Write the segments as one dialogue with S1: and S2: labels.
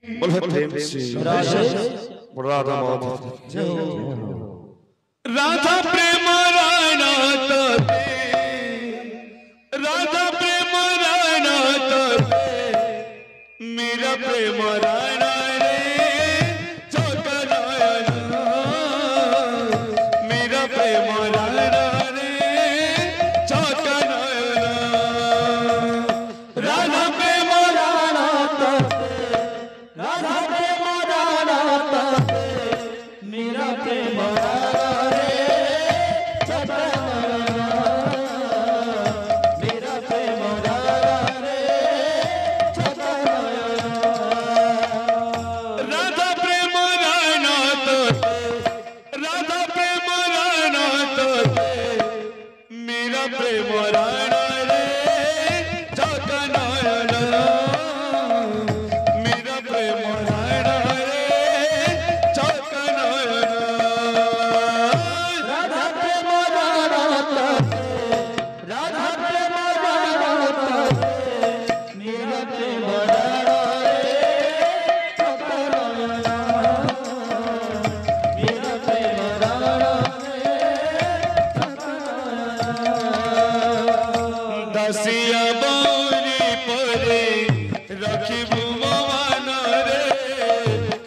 S1: बोले प्रेम से राधा माधव राधा प्रेम रायना राधा प्रेम रायना मेरा प्रेम रायना रे चौका रायना मेरा प्रेम रायना रे चौका रायना राधा प्रेम रायना राधा प्रेम रायना मेरा प्रेम प्रेम रायना रे चौका नयना मेरा प्रेम रायना रे चौका नयना राधा प्रेम रायना राधा प्रेम रायना मेरा प्रेम रायना रे चौका नयना मेरा प्रेम रायना दसिया बोरी परे रखी भुवन रे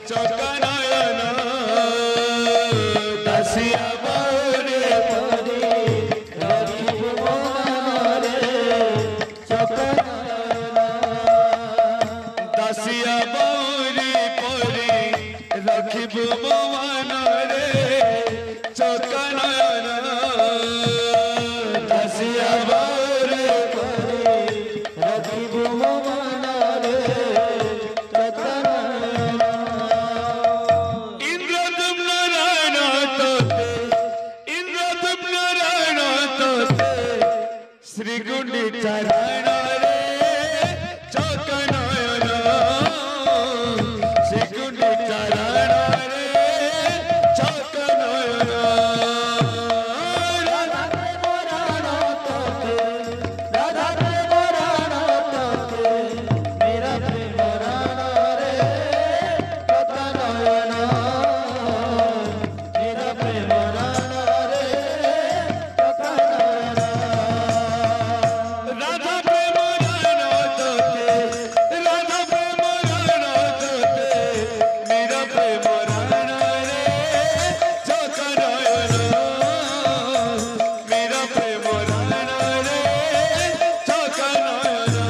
S1: चौका नयना दसिया बोरी परे रखी भुवन रे चौका नयना दसिया बोरी परे रखी भुवन रे चौका नयना दसिया श्री गुंडी चरण रे चौका नयना श्री गुंडी चरण रे चौका नयना राधा प्रेम रायना राधा प्रेम रायना मेरा प्रेम रायना रे चौका नयना मेरा प्रेम रायना रे चौका नयना राधा प्रेम रायना राधा प्रेम रायना मेरा प्रेम रायना रे चौका नयना मेरा प्रेम रायना रे चौका नयना